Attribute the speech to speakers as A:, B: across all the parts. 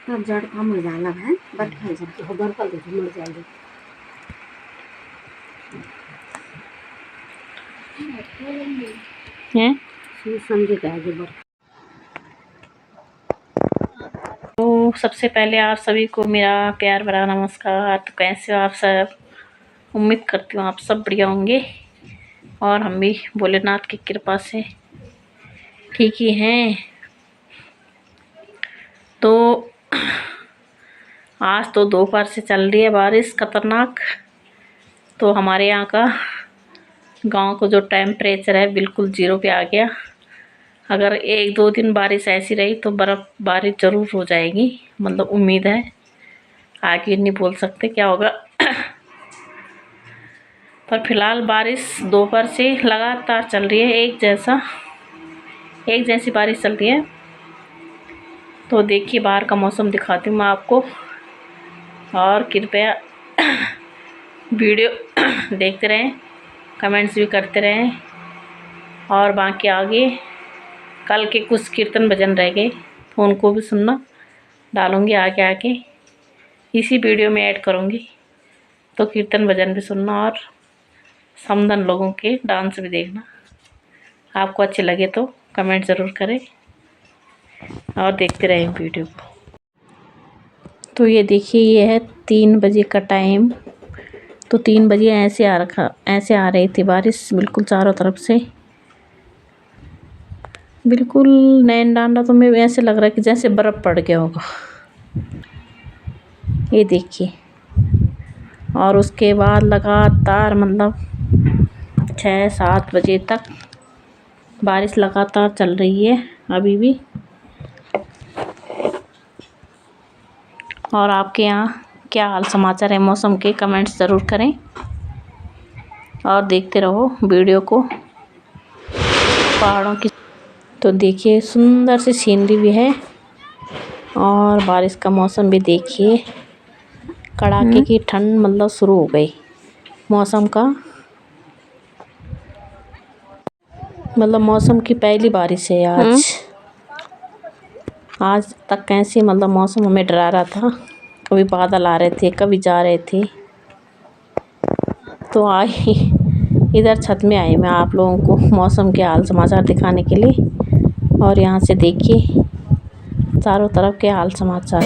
A: तब जड़ का मुड़ जाना है बट खाई सकते हो बर्फल दे मुड़ जाएगी
B: हैं
A: समझे कहेगी बर्फ।
B: तो सबसे पहले आप सभी को मेरा प्यार भरा नमस्कार। तो कैसे हो आप सब? उम्मीद करती हूँ आप सब बढ़िया होंगे और हम भी भोलेनाथ की कृपा से ठीक ही हैं। तो आज तो दोपहर से चल रही है बारिश खतरनाक। तो हमारे यहाँ का गांव को जो टेम्परेचर है बिल्कुल 0 पे आ गया। अगर 1-2 दिन बारिश ऐसी रही तो बर्फबारी ज़रूर हो जाएगी, मतलब उम्मीद है। आगे नहीं बोल सकते क्या होगा। पर फिलहाल बारिश दोपहर से लगातार चल रही है, एक जैसी बारिश चल रही है। तो देखिए बाहर का मौसम दिखाती हूँ मैं आपको और कृपया वीडियो देखते रहें, कमेंट्स भी करते रहें। और बाकी आगे कल के कुछ कीर्तन भजन रह गए तो उनको भी सुनना, डालूँगी आगे इसी वीडियो में ऐड करूँगी। तो कीर्तन भजन भी सुनना और समदन लोगों के डांस भी देखना। आपको अच्छे लगे तो कमेंट ज़रूर करें और देखते रहें वीडियो को। तो ये देखिए ये है 3 बजे का टाइम। तो 3 बजे ऐसे आ रही थी बारिश बिल्कुल चारों तरफ से, बिल्कुल नैन डांडा। तो मैं ऐसे लग रहा है कि जैसे बर्फ़ पड़ गया होगा, ये देखिए। और उसके बाद लगातार मतलब 6-7 बजे तक बारिश लगातार चल रही है अभी भी। और आपके यहाँ क्या हाल समाचार है मौसम के, कमेंट्स ज़रूर करें और देखते रहो वीडियो को पहाड़ों की। तो देखिए सुंदर सी सीनरी भी है और बारिश का मौसम भी देखिए। कड़ाके की ठंड मतलब शुरू हो गई मौसम का, मतलब मौसम की पहली बारिश है आज तक। कैसे मतलब मौसम हमें डरा रहा था, कभी बादल आ रहे थे कभी जा रहे थे। तो आई इधर छत में आई मैं आप लोगों को मौसम के हाल समाचार दिखाने के लिए। और यहाँ से देखिए चारों तरफ के हाल समाचार।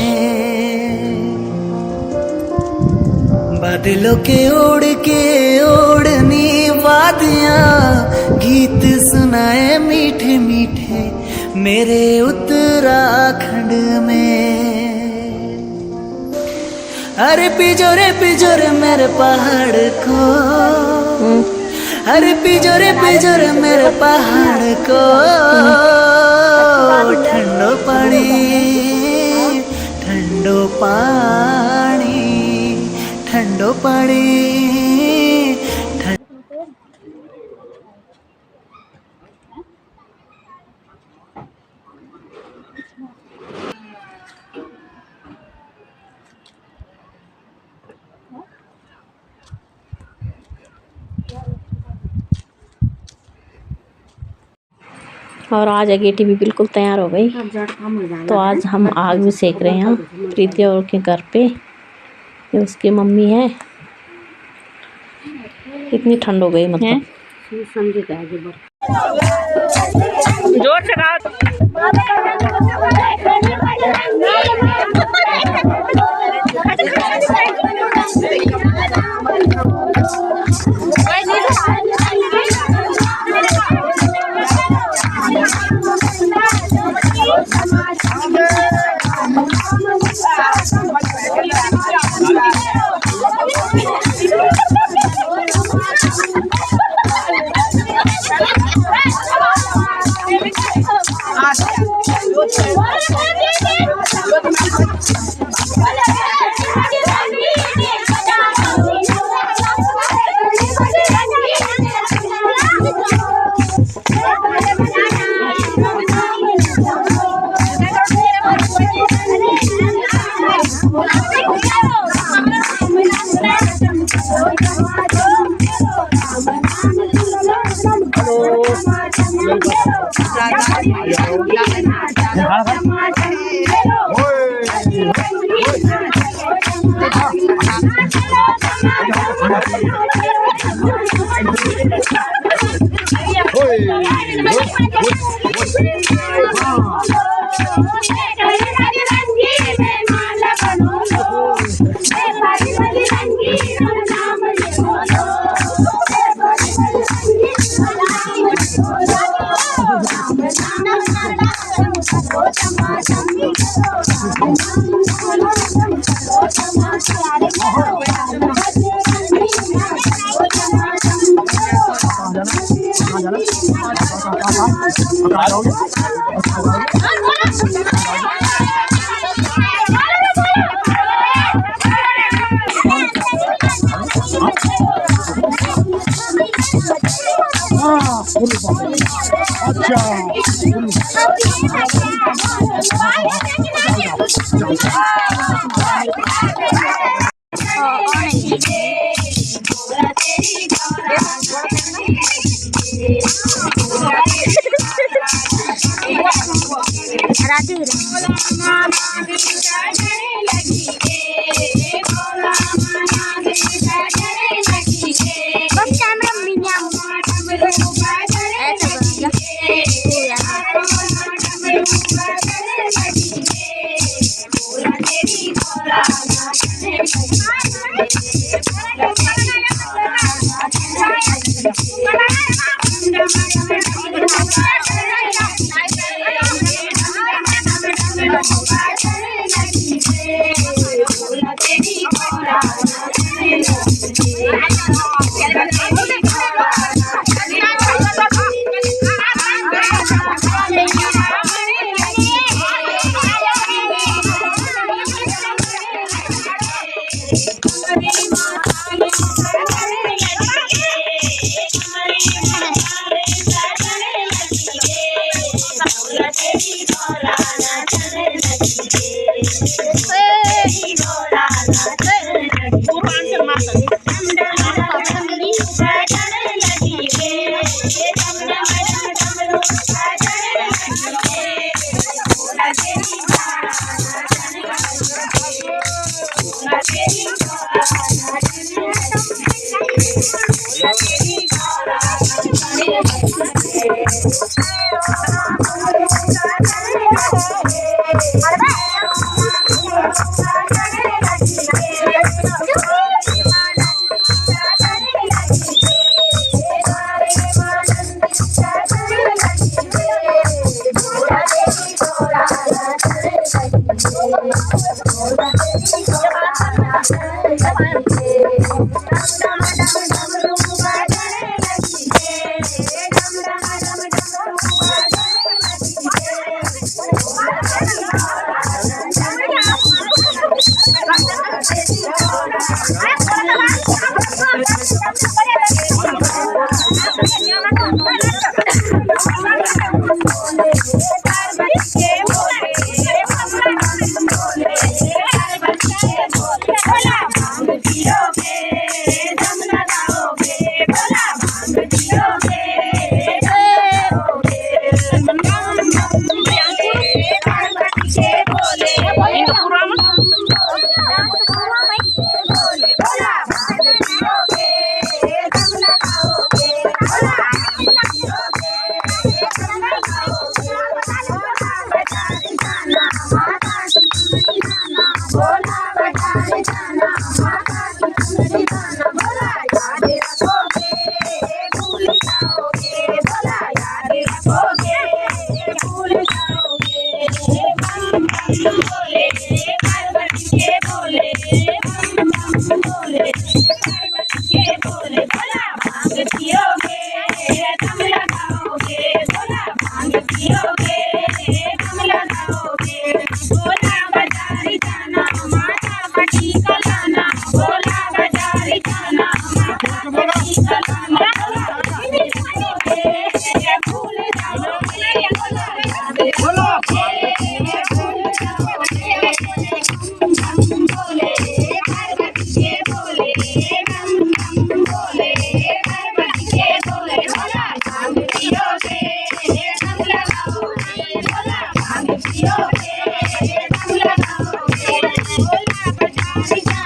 C: बादलों के ओढ़ के ओढ़नी वादियाँ गीत सुनाए मीठे मीठे मेरे उत्तराखंड में। अरे पिजोरे मेरे पहाड़ को, अरे पिजोरे मेरे पहाड़ को ठंडो पानी ठंडो पानी ठंडो पानी।
B: और आज अगेटी भी बिल्कुल तैयार हो गई। तो आज हम आग भी सेक रहे हैं प्रीति और के घर पे। ये उसकी मम्मी है। इतनी ठंड हो गई मतलब जोर से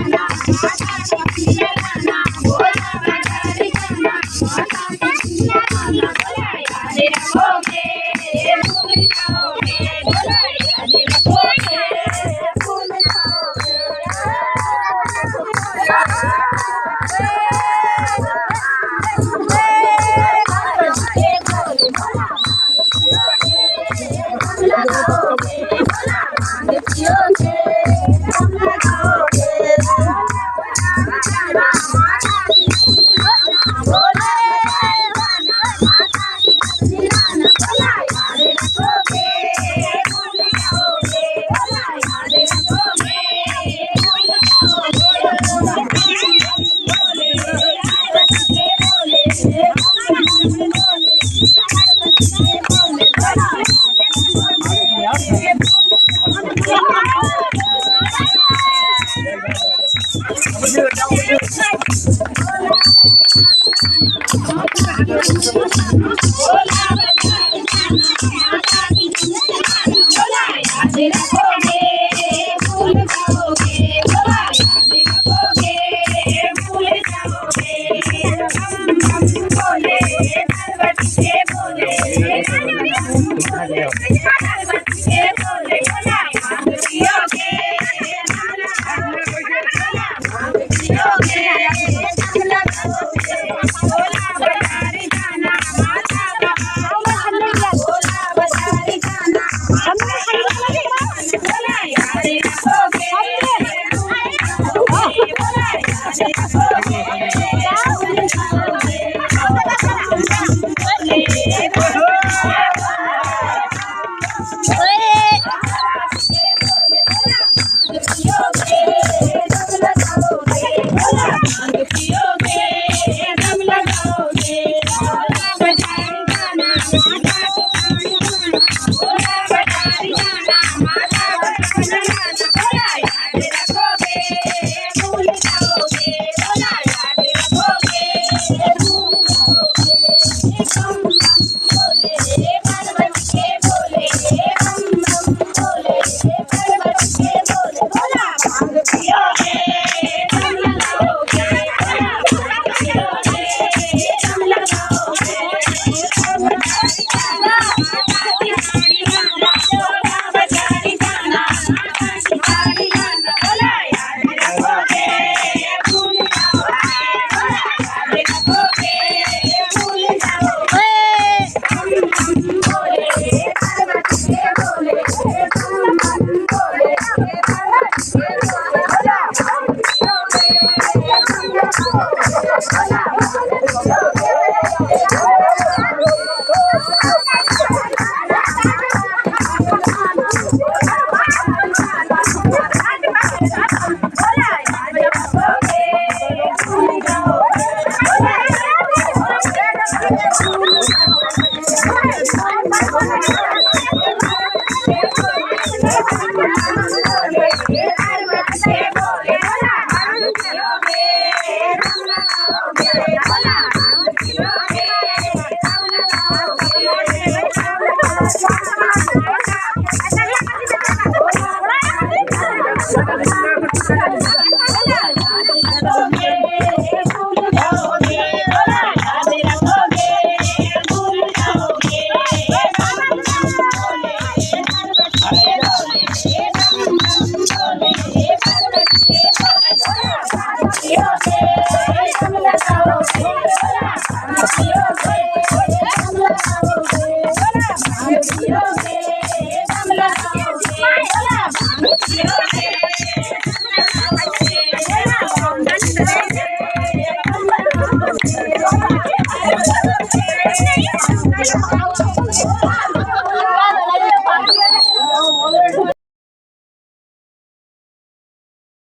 A: Hola,
D: Yo